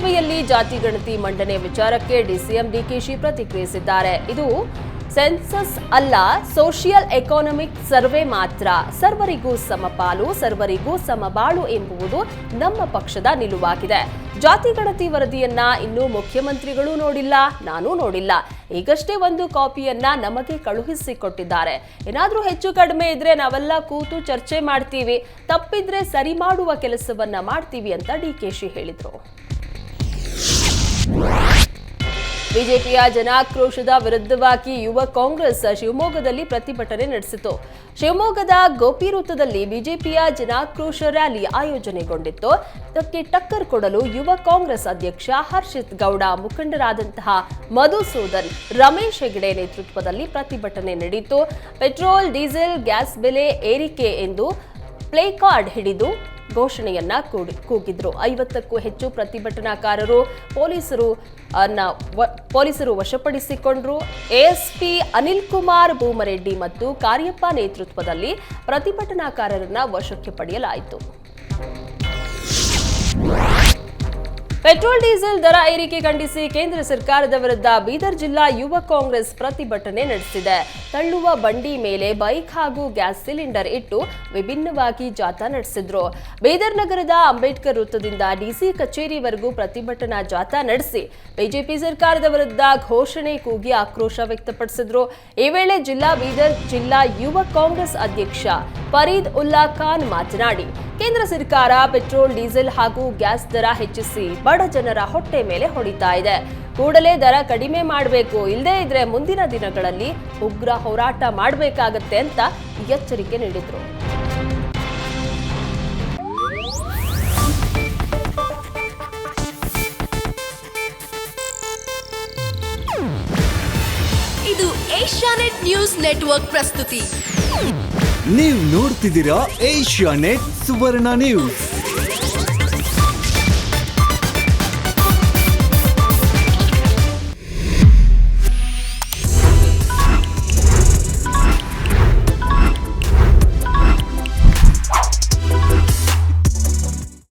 ವಿಧಾನಸಭೆಯಲ್ಲಿ ಜಾತಿ ಗಣತಿ ಮಂಡನೆ ವಿಚಾರಕ್ಕೆ ಡಿಸಿಎಂ ಡಿಕೆಶಿ ಪ್ರತಿಕ್ರಿಯಿಸಿದ್ದಾರೆ. ಇದು ಸೆನ್ಸಸ್ ಅಲ್ಲ, ಸೋಷಿಯಲ್ ಎಕಾನಮಿಕ್ ಸರ್ವೆ ಮಾತ್ರ. ಸರ್ವರಿಗೂ ಸಮಪಾಲು, ಸರ್ವರಿಗೂ ಸಮಬಾಳು ಎಂಬುದು ನಮ್ಮ ಪಕ್ಷದ ನಿಲುವಾಗಿದೆ. ಜಾತಿ ಗಣತಿ ವರದಿಯನ್ನ ಇನ್ನೂ ಮುಖ್ಯಮಂತ್ರಿಗಳು ನೋಡಿಲ್ಲ, ನಾನೂ ನೋಡಿಲ್ಲ. ಈಗಷ್ಟೇ ಒಂದು ಕಾಪಿಯನ್ನ ನಮಗೆ ಕಳುಹಿಸಿಕೊಟ್ಟಿದ್ದಾರೆ. ಏನಾದ್ರೂ ಹೆಚ್ಚು ಕಡಿಮೆ ಇದ್ರೆ ನಾವೆಲ್ಲ ಕೂತು ಚರ್ಚೆ ಮಾಡ್ತೀವಿ, ತಪ್ಪಿದ್ರೆ ಸರಿ ಮಾಡುವ ಕೆಲಸವನ್ನ ಮಾಡ್ತೀವಿ ಅಂತ ಡಿಕೆಶಿ ಹೇಳಿದ್ರು. ಬಿಜೆಪಿಯ ಜನಾಕ್ರೋಶದ ವಿರುದ್ಧವಾಗಿ ಯುವ ಕಾಂಗ್ರೆಸ್ ಶಿವಮೊಗ್ಗದಲ್ಲಿ ಪ್ರತಿಭಟನೆ ನಡೆಸಿತು. ಶಿವಮೊಗ್ಗದ ಗೋಪಿ ವೃತ್ತದಲ್ಲಿ ಬಿಜೆಪಿಯ ಜನಾಕ್ರೋಶ ರ್ಯಾಲಿ ಆಯೋಜನೆಗೊಂಡಿತ್ತು. ಇದಕ್ಕೆ ಟಕ್ಕರ್ ಕೊಡಲು ಯುವ ಕಾಂಗ್ರೆಸ್ ಅಧ್ಯಕ್ಷ ಹರ್ಷಿತ್ ಗೌಡ, ಮುಖಂಡರಾದಂತಹ ಮಧುಸೂದನ್, ರಮೇಶ್ ಹೆಗಡೆ ನೇತೃತ್ವದಲ್ಲಿ ಪ್ರತಿಭಟನೆ ನಡೆಯಿತು. ಪೆಟ್ರೋಲ್, ಡೀಸೆಲ್, ಗ್ಯಾಸ್ ಬೆಲೆ ಏರಿಕೆ ಎಂದು ಪ್ಲೇ ಕಾರ್ಡ್ ಹಿಡಿದು ಘೋಷಣೆಯನ್ನ ಕೂಗಿದ್ರು. 50ಕ್ಕೂ ಹೆಚ್ಚು ಪ್ರತಿಭಟನಾಕಾರರು ಪೊಲೀಸರು ವಶಪಡಿಸಿಕೊಂಡ್ರು. ಎಎಸ್ಪಿ ಅನಿಲ್ ಕುಮಾರ್ ಭೂಮರೆಡ್ಡಿ ಮತ್ತು ಕಾರ್ಯಪ್ಪ ನೇತೃತ್ವದಲ್ಲಿ ಪ್ರತಿಭಟನಾಕಾರರನ್ನ ವಶಕ್ಕೆ ಪಡೆಯಲಾಯಿತು. ಪೆಟ್ರೋಲ್ ಡೀಸೆಲ್ ದರ ಏರಿಕೆ ಖಂಡಿಸಿ ಕೇಂದ್ರ ಸರ್ಕಾರದ ವಿರುದ್ಧ ಬೀದರ್ ಜಿಲ್ಲಾ ಯುವ ಕಾಂಗ್ರೆಸ್ ಪ್ರತಿಭಟನೆ ನಡೆಸಿದೆ. ತಳ್ಳುವ ಬಂಡಿ ಮೇಲೆ ಬೈಕ್ ಹಾಗೂ ಗ್ಯಾಸ್ ಸಿಲಿಂಡರ್ ಇಟ್ಟು ವಿಭಿನ್ನವಾಗಿ ಜಾಥಾ ನಡೆಸಿದ್ರು. ಬೀದರ್ ನಗರದ ಅಂಬೇಡ್ಕರ್ ವೃತ್ತದಿಂದ ಡಿಸಿ ಕಚೇರಿವರೆಗೂ ಪ್ರತಿಭಟನಾ ಜಾಥಾ ನಡೆಸಿ ಬಿಜೆಪಿ ಸರ್ಕಾರದ ವಿರುದ್ಧ ಘೋಷಣೆ ಕೂಗಿ ಆಕ್ರೋಶ ವ್ಯಕ್ತಪಡಿಸಿದ್ರು. ಈ ವೇಳೆ ಬೀದರ್ ಜಿಲ್ಲಾ ಯುವ ಕಾಂಗ್ರೆಸ್ ಅಧ್ಯಕ್ಷ ಫರೀದ್ ಉಲ್ಲಾ ಖಾನ್ ಮಾತನಾಡಿ, ಕೇಂದ್ರ ಸರ್ಕಾರ ಪೆಟ್ರೋಲ್, ಡೀಸೆಲ್ ಹಾಗೂ ಗ್ಯಾಸ್ ದರ ಹೆಚ್ಚಿಸಿ ಬಡ ಜನರ ಹೊಟ್ಟೆ ಮೇಲೆ ಹೊಡಿತಾ ಇದೆ. ಕೂಡಲೇ ದರ ಕಡಿಮೆ ಮಾಡಬೇಕು, ಇಲ್ಲದೇ ಇದ್ರೆ ಮುಂದಿನ ದಿನಗಳಲ್ಲಿ ಉಗ್ರ ಹೋರಾಟ ಮಾಡಬೇಕಾಗತ್ತೆ ಅಂತ ಎಚ್ಚರಿಕೆ ನೀಡಿದ್ರು. ಇದು ಏಷ್ಯಾನೆಟ್ ನ್ಯೂಸ್ ನೆಟ್ವರ್ಕ್ ಪ್ರಸ್ತುತಿ. ನೀವು ನೋಡ್ತಿದ್ದೀರಾ ಏಷ್ಯಾನೆಟ್ ಸುವರ್ಣ ನ್ಯೂಸ್.